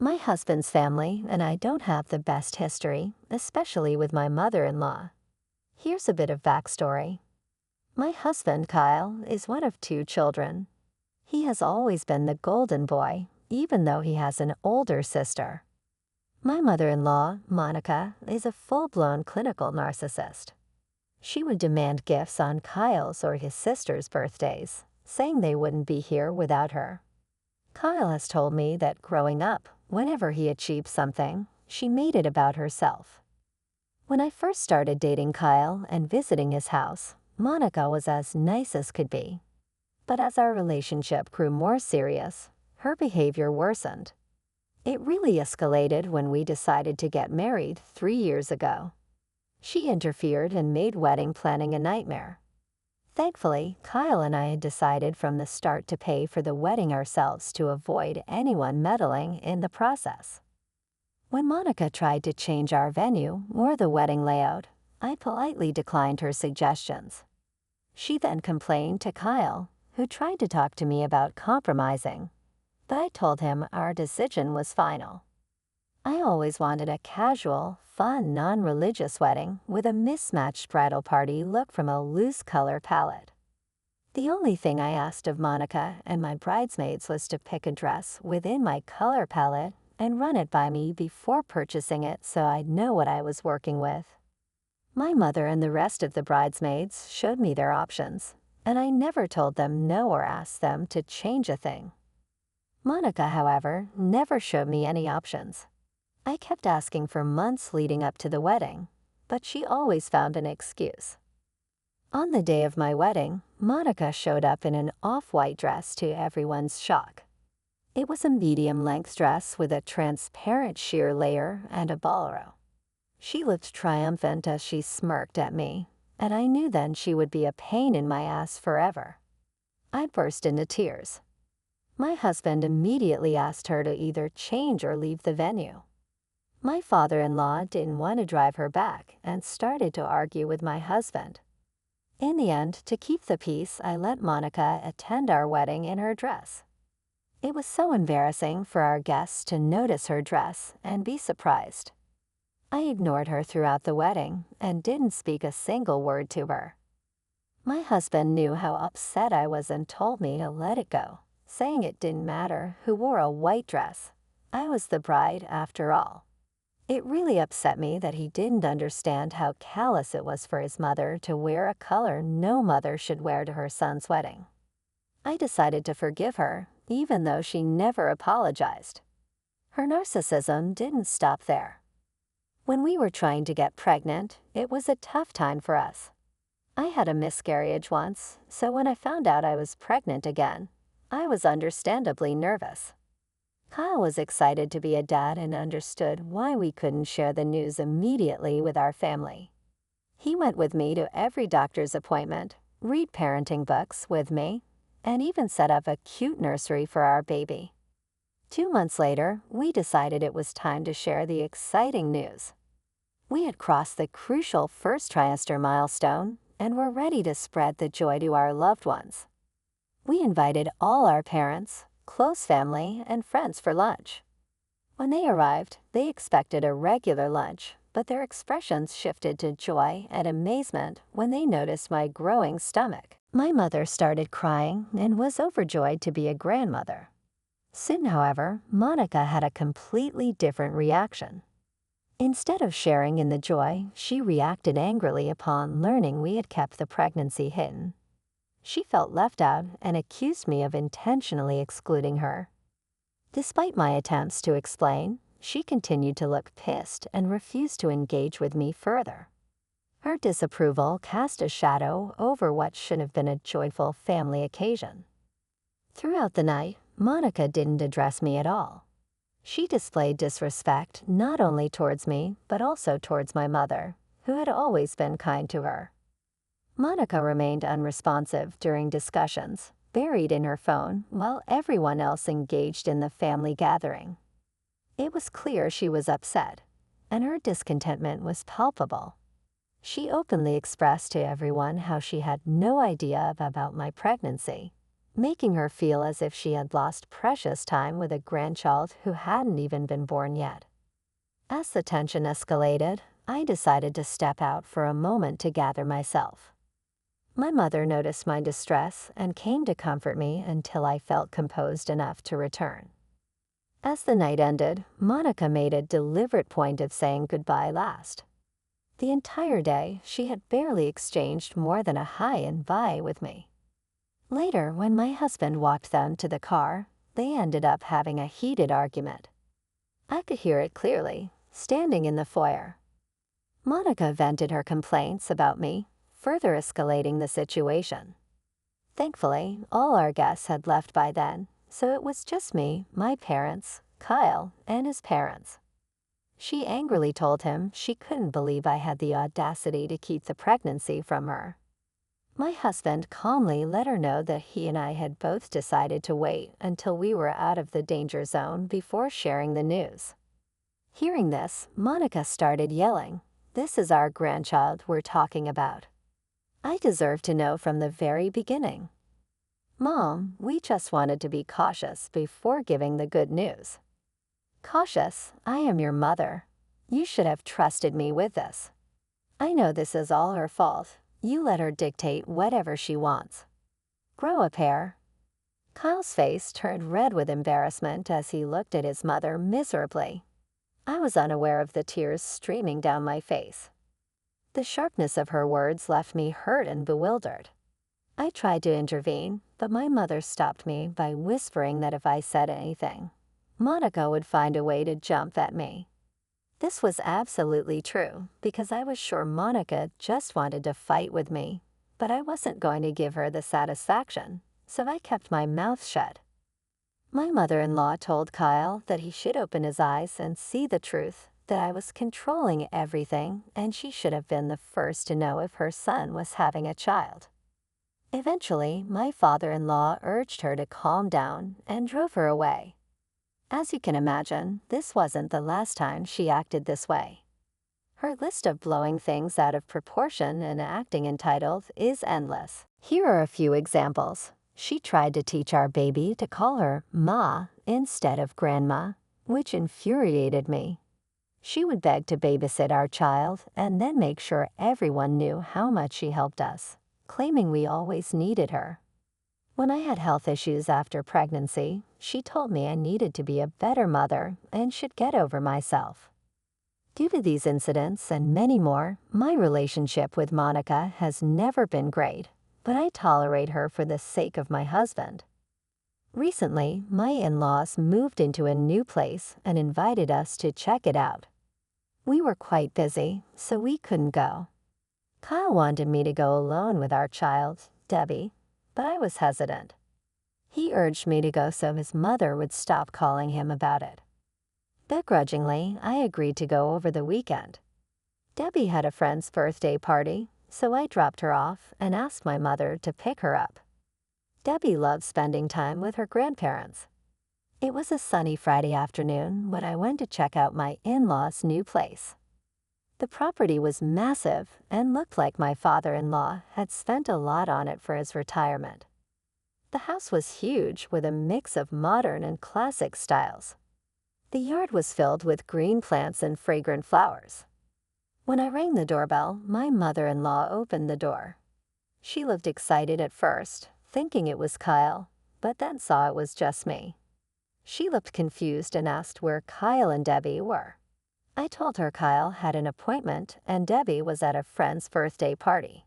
My husband's family and I don't have the best history, especially with my mother-in-law. Here's a bit of backstory. My husband, Kyle, is one of two children. He has always been the golden boy, even though he has an older sister. My mother-in-law, Monica, is a full-blown clinical narcissist. She would demand gifts on Kyle's or his sister's birthdays, saying they wouldn't be here without her. Kyle has told me that growing up, whenever he achieved something, she made it about herself. When I first started dating Kyle and visiting his house, Monica was as nice as could be. But as our relationship grew more serious, her behavior worsened. It really escalated when we decided to get married 3 years ago. She interfered and made wedding planning a nightmare. Thankfully, Kyle and I had decided from the start to pay for the wedding ourselves to avoid anyone meddling in the process. When Monica tried to change our venue or the wedding layout, I politely declined her suggestions. She then complained to Kyle, who tried to talk to me about compromising, but I told him our decision was final. I always wanted a casual, fun, non-religious wedding with a mismatched bridal party look from a loose color palette. The only thing I asked of Monica and my bridesmaids was to pick a dress within my color palette and run it by me before purchasing it so I'd know what I was working with. My mother and the rest of the bridesmaids showed me their options, and I never told them no or asked them to change a thing. Monica, however, never showed me any options. I kept asking for months leading up to the wedding, but she always found an excuse. On the day of my wedding, Monica showed up in an off-white dress to everyone's shock. It was a medium-length dress with a transparent sheer layer and a ball row. She looked triumphant as she smirked at me, and I knew then she would be a pain in my ass forever. I burst into tears. My husband immediately asked her to either change or leave the venue. My father-in-law didn't want to drive her back and started to argue with my husband. In the end, to keep the peace, I let Monica attend our wedding in her dress. It was so embarrassing for our guests to notice her dress and be surprised. I ignored her throughout the wedding and didn't speak a single word to her. My husband knew how upset I was and told me to let it go, saying it didn't matter who wore a white dress. I was the bride after all. It really upset me that he didn't understand how callous it was for his mother to wear a color no mother should wear to her son's wedding. I decided to forgive her, even though she never apologized. Her narcissism didn't stop there. When we were trying to get pregnant, it was a tough time for us. I had a miscarriage once, so when I found out I was pregnant again, I was understandably nervous. Kyle was excited to be a dad and understood why we couldn't share the news immediately with our family. He went with me to every doctor's appointment, read parenting books with me, and even set up a cute nursery for our baby. 2 months later, we decided it was time to share the exciting news. We had crossed the crucial first trimester milestone and were ready to spread the joy to our loved ones. We invited all our parents, close family, and friends for lunch. When they arrived, they expected a regular lunch, but their expressions shifted to joy and amazement when they noticed my growing stomach. My mother started crying and was overjoyed to be a grandmother. Soon, however, Monica had a completely different reaction. Instead of sharing in the joy, she reacted angrily upon learning we had kept the pregnancy hidden. She felt left out and accused me of intentionally excluding her. Despite my attempts to explain, she continued to look pissed and refused to engage with me further. Her disapproval cast a shadow over what should have been a joyful family occasion. Throughout the night, Monica didn't address me at all. She displayed disrespect not only towards me, but also towards my mother, who had always been kind to her. Monica remained unresponsive during discussions, buried in her phone while everyone else engaged in the family gathering. It was clear she was upset, and her discontentment was palpable. She openly expressed to everyone how she had no idea about my pregnancy, making her feel as if she had lost precious time with a grandchild who hadn't even been born yet. As the tension escalated, I decided to step out for a moment to gather myself. My mother noticed my distress and came to comfort me until I felt composed enough to return. As the night ended, Monica made a deliberate point of saying goodbye last. The entire day, she had barely exchanged more than a hi and bye with me. Later, when my husband walked them to the car, they ended up having a heated argument. I could hear it clearly, standing in the foyer. Monica vented her complaints about me, further escalating the situation. Thankfully, all our guests had left by then, so it was just me, my parents, Kyle, and his parents. She angrily told him she couldn't believe I had the audacity to keep the pregnancy from her. My husband calmly let her know that he and I had both decided to wait until we were out of the danger zone before sharing the news. Hearing this, Monica started yelling, "This is our grandchild we're talking about. I deserve to know from the very beginning. Mom, we just wanted to be cautious before giving the good news." "Cautious? I am your mother. You should have trusted me with this. I know this is all her fault. You let her dictate whatever she wants. Grow a pair." Kyle's face turned red with embarrassment as he looked at his mother miserably. I was unaware of the tears streaming down my face. The sharpness of her words left me hurt and bewildered. I tried to intervene, but my mother stopped me by whispering that if I said anything, Monica would find a way to jump at me. This was absolutely true, because I was sure Monica just wanted to fight with me, but I wasn't going to give her the satisfaction, so I kept my mouth shut. My mother-in-law told Kyle that he should open his eyes and see the truth, that I was controlling everything and she should have been the first to know if her son was having a child. Eventually, my father-in-law urged her to calm down and drove her away. As you can imagine, this wasn't the last time she acted this way. Her list of blowing things out of proportion and acting entitled is endless. Here are a few examples. She tried to teach our baby to call her Ma instead of Grandma, which infuriated me. She would beg to babysit our child and then make sure everyone knew how much she helped us, claiming we always needed her. When I had health issues after pregnancy, she told me I needed to be a better mother and should get over myself. Due to these incidents and many more, my relationship with Monica has never been great, but I tolerate her for the sake of my husband. Recently, my in-laws moved into a new place and invited us to check it out. We were quite busy, so we couldn't go. Kyle wanted me to go alone with our child, Debbie, but I was hesitant. He urged me to go so his mother would stop calling him about it. Begrudgingly, I agreed to go over the weekend. Debbie had a friend's birthday party, so I dropped her off and asked my mother to pick her up. Debbie loves spending time with her grandparents. It was a sunny Friday afternoon when I went to check out my in-laws' new place. The property was massive and looked like my father-in-law had spent a lot on it for his retirement. The house was huge with a mix of modern and classic styles. The yard was filled with green plants and fragrant flowers. When I rang the doorbell, my mother-in-law opened the door. She looked excited at first, thinking it was Kyle, but then saw it was just me. She looked confused and asked where Kyle and Debbie were. I told her Kyle had an appointment and Debbie was at a friend's birthday party.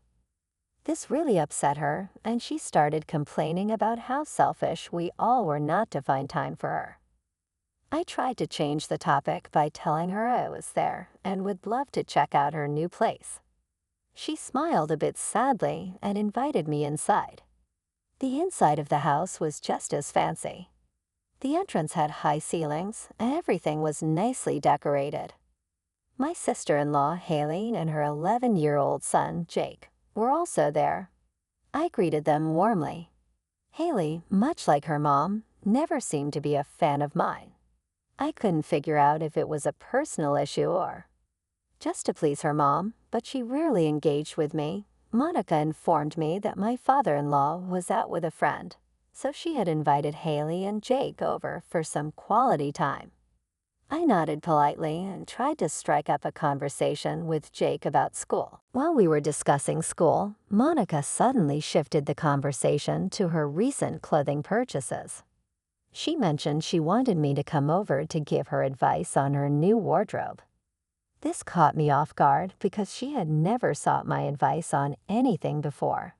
This really upset her, and she started complaining about how selfish we all were not to find time for her. I tried to change the topic by telling her I was there and would love to check out her new place. She smiled a bit sadly and invited me inside. The inside of the house was just as fancy. The entrance had high ceilings and everything was nicely decorated. My sister-in-law, Haley, and her 11-year-old son, Jake, were also there. I greeted them warmly. Haley, much like her mom, never seemed to be a fan of mine. I couldn't figure out if it was a personal issue or just to please her mom, but she rarely engaged with me. Monica informed me that my father-in-law was out with a friend, So she had invited Haley and Jake over for some quality time. I nodded politely and tried to strike up a conversation with Jake about school. While we were discussing school, Monica suddenly shifted the conversation to her recent clothing purchases. She mentioned she wanted me to come over to give her advice on her new wardrobe. This caught me off guard because she had never sought my advice on anything before.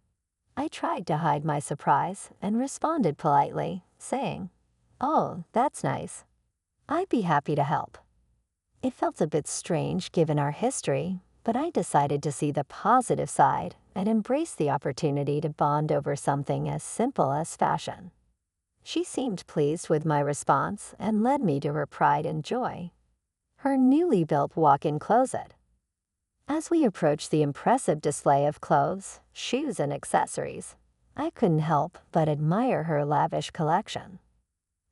I tried to hide my surprise and responded politely, saying, "Oh, that's nice. I'd be happy to help." It felt a bit strange given our history, but I decided to see the positive side and embrace the opportunity to bond over something as simple as fashion. She seemed pleased with my response and led me to her pride and joy, her newly built walk-in closet. As we approached the impressive display of clothes, shoes, and accessories, I couldn't help but admire her lavish collection.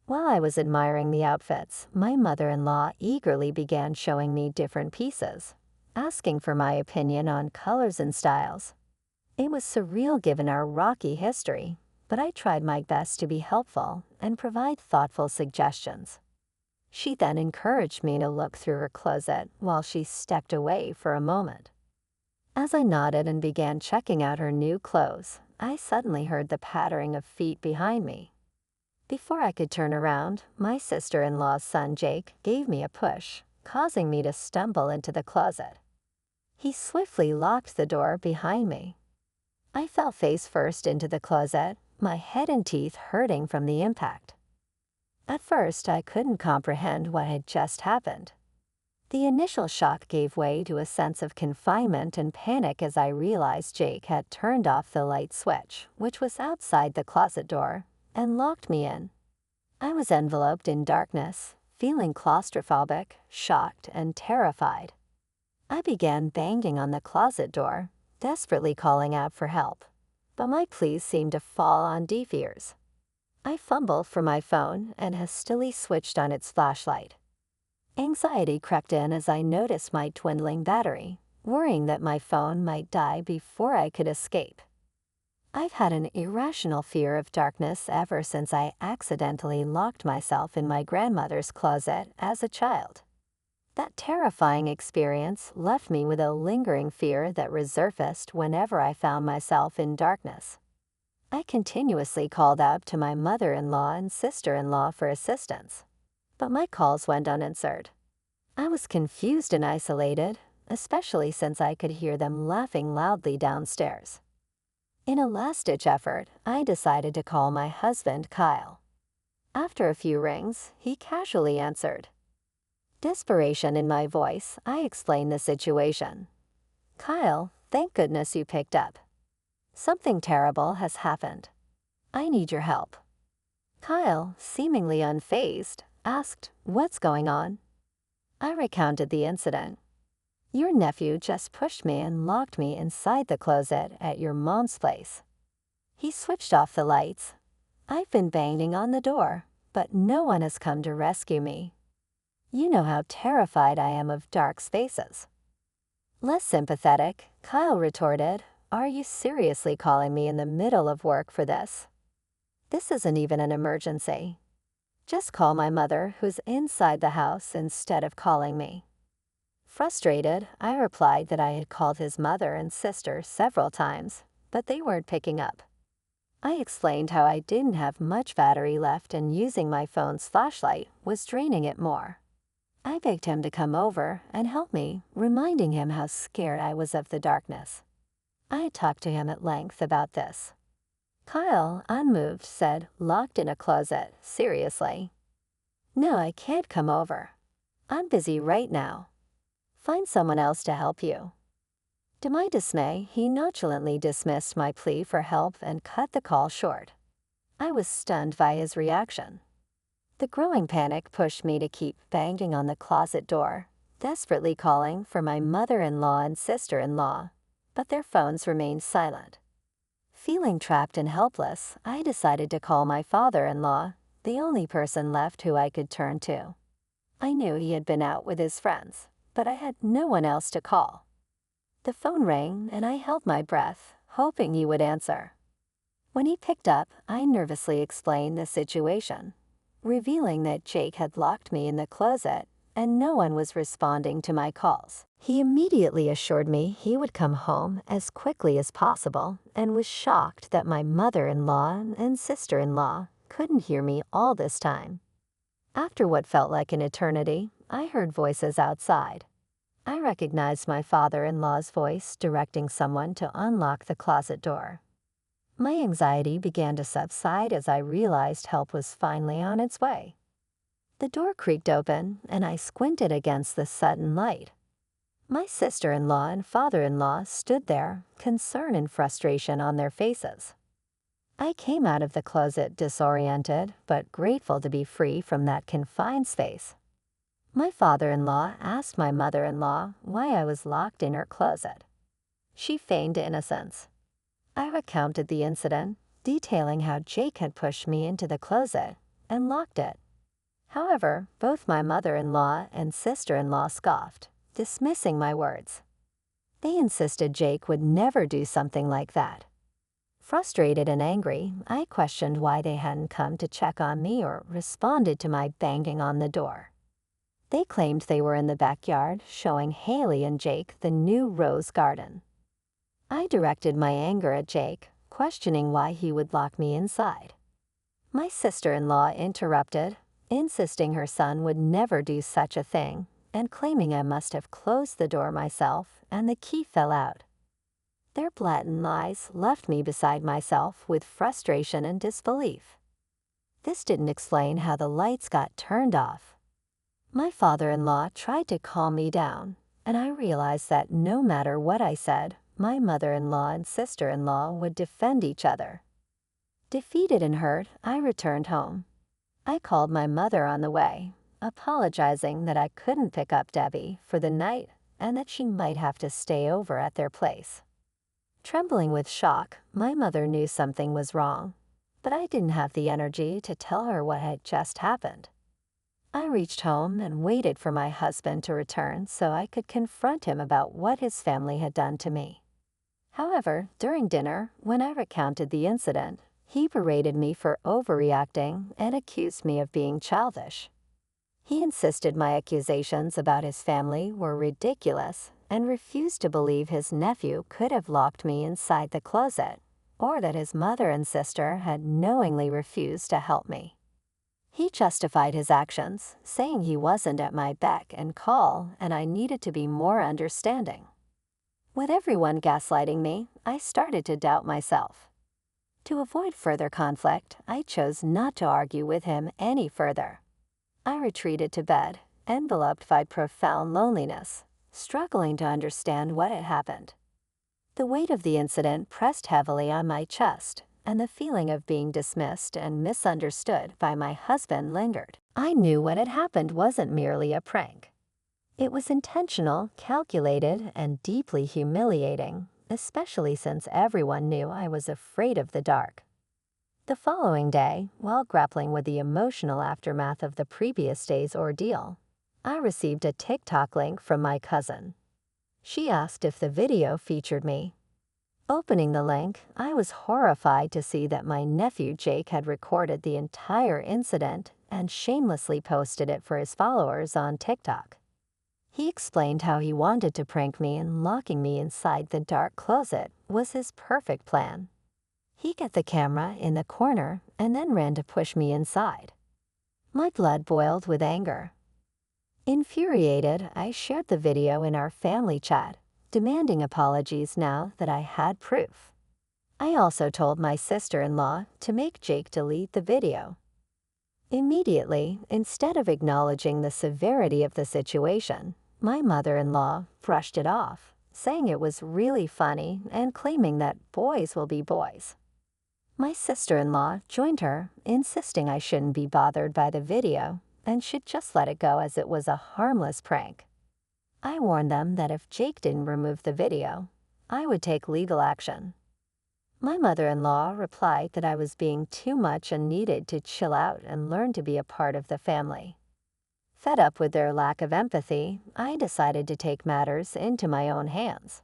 While I was admiring the outfits, my mother-in-law eagerly began showing me different pieces, asking for my opinion on colors and styles. It was surreal given our rocky history, but I tried my best to be helpful and provide thoughtful suggestions. She then encouraged me to look through her closet while she stepped away for a moment. As I nodded and began checking out her new clothes, I suddenly heard the pattering of feet behind me. Before I could turn around, my sister-in-law's son Jake gave me a push, causing me to stumble into the closet. He swiftly locked the door behind me. I fell face first into the closet, my head and teeth hurting from the impact. At first, I couldn't comprehend what had just happened. The initial shock gave way to a sense of confinement and panic as I realized Jake had turned off the light switch, which was outside the closet door, and locked me in. I was enveloped in darkness, feeling claustrophobic, shocked, and terrified. I began banging on the closet door, desperately calling out for help, but my pleas seemed to fall on deaf ears. I fumbled for my phone and hastily switched on its flashlight. Anxiety crept in as I noticed my dwindling battery, worrying that my phone might die before I could escape. I've had an irrational fear of darkness ever since I accidentally locked myself in my grandmother's closet as a child. That terrifying experience left me with a lingering fear that resurfaced whenever I found myself in darkness. I continuously called out to my mother-in-law and sister-in-law for assistance, but my calls went unanswered. I was confused and isolated, especially since I could hear them laughing loudly downstairs. In a last-ditch effort, I decided to call my husband, Kyle. After a few rings, he casually answered. Desperation in my voice, I explained the situation. "Kyle, thank goodness you picked up. Something terrible has happened. I need your help." Kyle, seemingly unfazed, asked, "What's going on?" I recounted the incident. "Your nephew just pushed me and locked me inside the closet at your mom's place. He switched off the lights. I've been banging on the door, but no one has come to rescue me. You know how terrified I am of dark spaces." Less sympathetic, Kyle retorted, "Are you seriously calling me in the middle of work for this? This isn't even an emergency. Just call my mother, who's inside the house, instead of calling me." Frustrated, I replied that I had called his mother and sister several times, but they weren't picking up. I explained how I didn't have much battery left and using my phone's flashlight was draining it more. I begged him to come over and help me, reminding him how scared I was of the darkness. I talked to him at length about this. Kyle, unmoved, said, "Locked in a closet, seriously? No, I can't come over. I'm busy right now. Find someone else to help you." To my dismay, he nonchalantly dismissed my plea for help and cut the call short. I was stunned by his reaction. The growing panic pushed me to keep banging on the closet door, desperately calling for my mother-in-law and sister-in-law, but their phones remained silent. Feeling trapped and helpless, I decided to call my father-in-law, the only person left who I could turn to. I knew he had been out with his friends, but I had no one else to call. The phone rang and I held my breath, hoping he would answer. When he picked up, I nervously explained the situation, revealing that Jake had locked me in the closet and no one was responding to my calls. He immediately assured me he would come home as quickly as possible and was shocked that my mother-in-law and sister-in-law couldn't hear me all this time. After what felt like an eternity, I heard voices outside. I recognized my father-in-law's voice directing someone to unlock the closet door. My anxiety began to subside as I realized help was finally on its way. The door creaked open, and I squinted against the sudden light. My sister-in-law and father-in-law stood there, concern and frustration on their faces. I came out of the closet disoriented, but grateful to be free from that confined space. My father-in-law asked my mother-in-law why I was locked in her closet. She feigned innocence. I recounted the incident, detailing how Jake had pushed me into the closet and locked it. However, both my mother-in-law and sister-in-law scoffed, dismissing my words. They insisted Jake would never do something like that. Frustrated and angry, I questioned why they hadn't come to check on me or responded to my banging on the door. They claimed they were in the backyard, showing Haley and Jake the new rose garden. I directed my anger at Jake, questioning why he would lock me inside. My sister-in-law interrupted, insisting her son would never do such a thing, and claiming I must have closed the door myself and the key fell out. Their blatant lies left me beside myself with frustration and disbelief. This didn't explain how the lights got turned off. My father-in-law tried to calm me down, and I realized that no matter what I said, my mother-in-law and sister-in-law would defend each other. Defeated and hurt, I returned home. I called my mother on the way, apologizing that I couldn't pick up Debbie for the night and that she might have to stay over at their place. Trembling with shock, my mother knew something was wrong, but I didn't have the energy to tell her what had just happened. I reached home and waited for my husband to return so I could confront him about what his family had done to me. However, during dinner, when I recounted the incident, he berated me for overreacting and accused me of being childish. He insisted my accusations about his family were ridiculous and refused to believe his nephew could have locked me inside the closet, or that his mother and sister had knowingly refused to help me. He justified his actions, saying he wasn't at my beck and call and I needed to be more understanding. With everyone gaslighting me, I started to doubt myself. To avoid further conflict, I chose not to argue with him any further. I retreated to bed, enveloped by profound loneliness, struggling to understand what had happened. The weight of the incident pressed heavily on my chest, and the feeling of being dismissed and misunderstood by my husband lingered. I knew what had happened wasn't merely a prank. It was intentional, calculated, and deeply humiliating, especially since everyone knew I was afraid of the dark. The following day, while grappling with the emotional aftermath of the previous day's ordeal, I received a TikTok link from my cousin. She asked if the video featured me. Opening the link, I was horrified to see that my nephew Jake had recorded the entire incident and shamelessly posted it for his followers on TikTok. He explained how he wanted to prank me and locking me inside the dark closet was his perfect plan. He got the camera in the corner and then ran to push me inside. My blood boiled with anger. Infuriated, I shared the video in our family chat, demanding apologies now that I had proof. I also told my sister-in-law to make Jake delete the video. Immediately, instead of acknowledging the severity of the situation, my mother-in-law brushed it off, saying it was really funny and claiming that boys will be boys. My sister-in-law joined her, insisting I shouldn't be bothered by the video and should just let it go as it was a harmless prank. I warned them that if Jake didn't remove the video, I would take legal action. My mother-in-law replied that I was being too much and needed to chill out and learn to be a part of the family. Fed up with their lack of empathy, I decided to take matters into my own hands.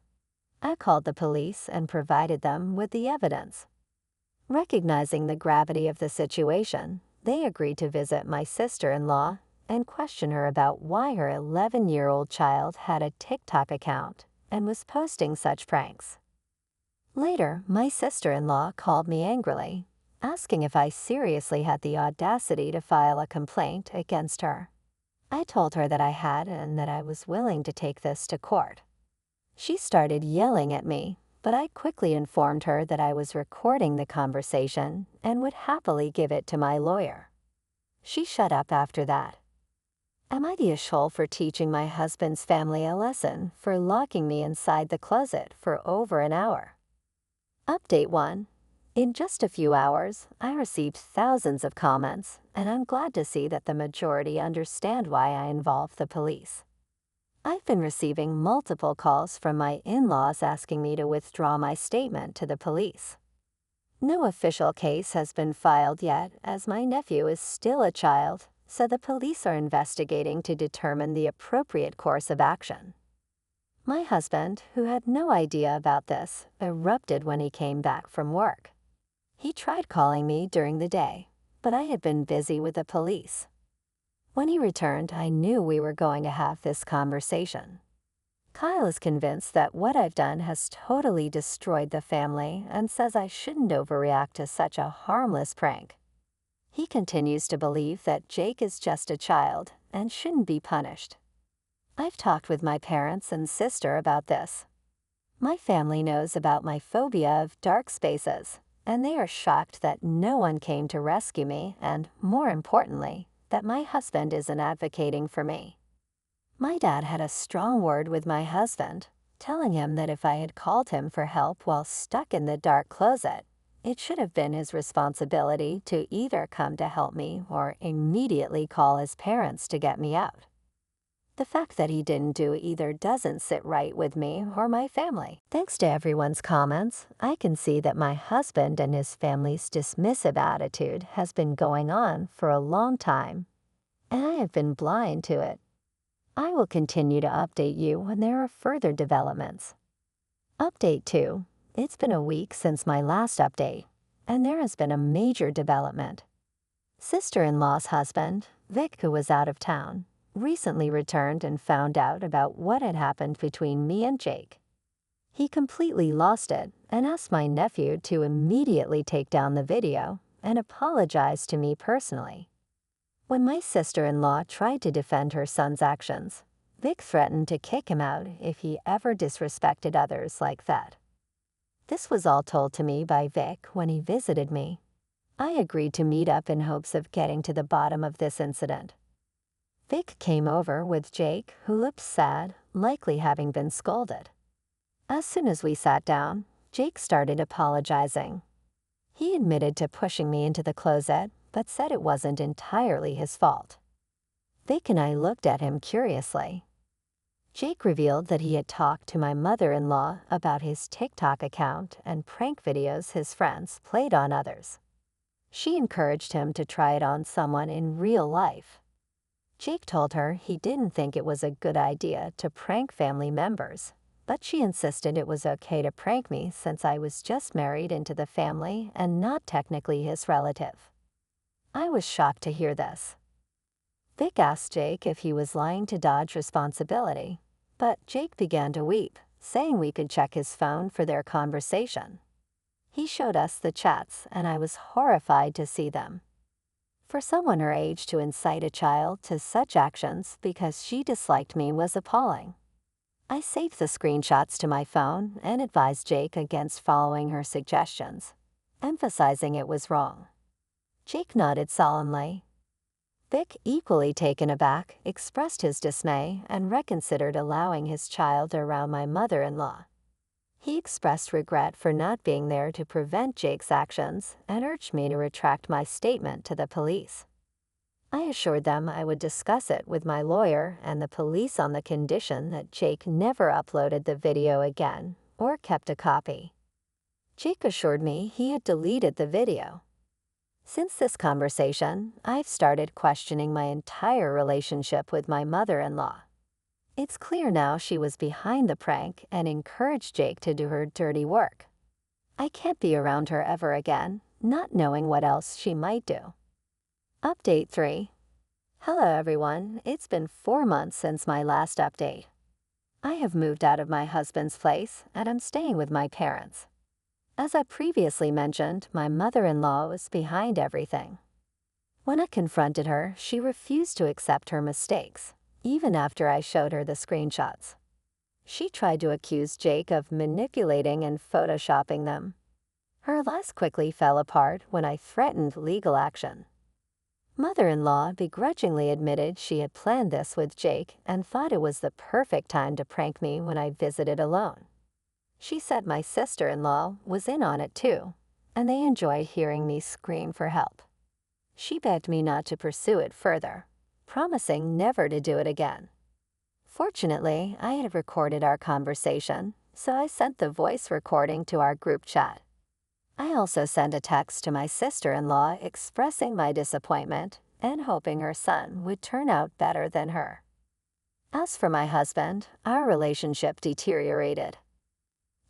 I called the police and provided them with the evidence. Recognizing the gravity of the situation, they agreed to visit my sister-in-law and question her about why her 11-year-old child had a TikTok account and was posting such pranks. Later, my sister-in-law called me angrily, asking if I seriously had the audacity to file a complaint against her. I told her that I had and that I was willing to take this to court. She started yelling at me, but I quickly informed her that I was recording the conversation and would happily give it to my lawyer. She shut up after that. Am I the ashhole for teaching my husband's family a lesson for locking me inside the closet for over an hour? Update 1. In just a few hours, I received thousands of comments, and I'm glad to see that the majority understand why I involved the police. I've been receiving multiple calls from my in-laws asking me to withdraw my statement to the police. No official case has been filed yet, as my nephew is still a child, so the police are investigating to determine the appropriate course of action. My husband, who had no idea about this, erupted when he came back from work. He tried calling me during the day, but I had been busy with the police. When he returned, I knew we were going to have this conversation. Kyle is convinced that what I've done has totally destroyed the family and says I shouldn't overreact to such a harmless prank. He continues to believe that Jake is just a child and shouldn't be punished. I've talked with my parents and sister about this. My family knows about my phobia of dark spaces, and they are shocked that no one came to rescue me and, more importantly, that my husband isn't advocating for me. My dad had a strong word with my husband, telling him that if I had called him for help while stuck in the dark closet, it should have been his responsibility to either come to help me or immediately call his parents to get me out. The fact that he didn't do either doesn't sit right with me or my family. Thanks to everyone's comments, I can see that my husband and his family's dismissive attitude has been going on for a long time, and I have been blind to it. I will continue to update you when there are further developments. Update 2. It's been a week since my last update, and there has been a major development. Sister-in-law's husband, Vic, who was out of town, recently returned and found out about what had happened between me and Jake. He completely lost it and asked my nephew to immediately take down the video and apologize to me personally. When my sister-in-law tried to defend her son's actions, Vic threatened to kick him out if he ever disrespected others like that. This was all told to me by Vic when he visited me. I agreed to meet up in hopes of getting to the bottom of this incident. Vic came over with Jake, who looked sad, likely having been scolded. As soon as we sat down, Jake started apologizing. He admitted to pushing me into the closet, but said it wasn't entirely his fault. Vic and I looked at him curiously. Jake revealed that he had talked to my mother-in-law about his TikTok account and prank videos his friends played on others. She encouraged him to try it on someone in real life. Jake told her he didn't think it was a good idea to prank family members, but she insisted it was okay to prank me since I was just married into the family and not technically his relative. I was shocked to hear this. Vic asked Jake if he was lying to dodge responsibility, but Jake began to weep, saying we could check his phone for their conversation. He showed us the chats, and I was horrified to see them. For someone her age to incite a child to such actions because she disliked me was appalling. I saved the screenshots to my phone and advised Jake against following her suggestions, emphasizing it was wrong. Jake nodded solemnly. Vic, equally taken aback, expressed his dismay and reconsidered allowing his child around my mother-in-law. He expressed regret for not being there to prevent Jake's actions and urged me to retract my statement to the police. I assured them I would discuss it with my lawyer and the police on the condition that Jake never uploaded the video again or kept a copy. Jake assured me he had deleted the video. Since this conversation, I've started questioning my entire relationship with my mother-in-law. It's clear now she was behind the prank and encouraged Jake to do her dirty work. I can't be around her ever again, not knowing what else she might do. Update 3. Hello everyone, it's been 4 months since my last update. I have moved out of my husband's place and I'm staying with my parents. As I previously mentioned, my mother-in-law was behind everything. When I confronted her, she refused to accept her mistakes, even after I showed her the screenshots. She tried to accuse Jake of manipulating and photoshopping them. Her lies quickly fell apart when I threatened legal action. Mother-in-law begrudgingly admitted she had planned this with Jake and thought it was the perfect time to prank me when I visited alone. She said my sister-in-law was in on it too, and they enjoyed hearing me scream for help. She begged me not to pursue it further, promising never to do it again. Fortunately, I had recorded our conversation, so I sent the voice recording to our group chat. I also sent a text to my sister-in-law expressing my disappointment and hoping her son would turn out better than her. As for my husband, our relationship deteriorated.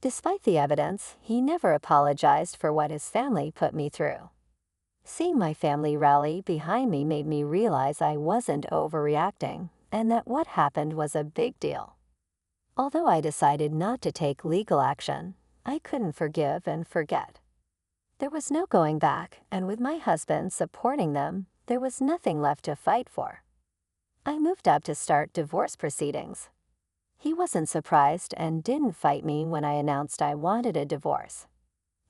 Despite the evidence, he never apologized for what his family put me through. Seeing my family rally behind me made me realize I wasn't overreacting and that what happened was a big deal. Although I decided not to take legal action, I couldn't forgive and forget. There was no going back, and with my husband supporting them, there was nothing left to fight for. I moved up to start divorce proceedings. He wasn't surprised and didn't fight me when I announced I wanted a divorce.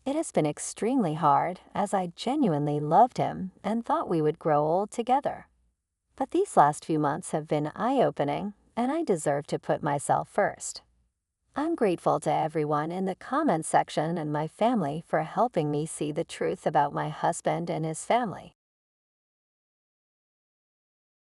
It has been extremely hard as I genuinely loved him and thought we would grow old together. But these last few months have been eye-opening, and I deserve to put myself first. I'm grateful to everyone in the comments section and my family for helping me see the truth about my husband and his family.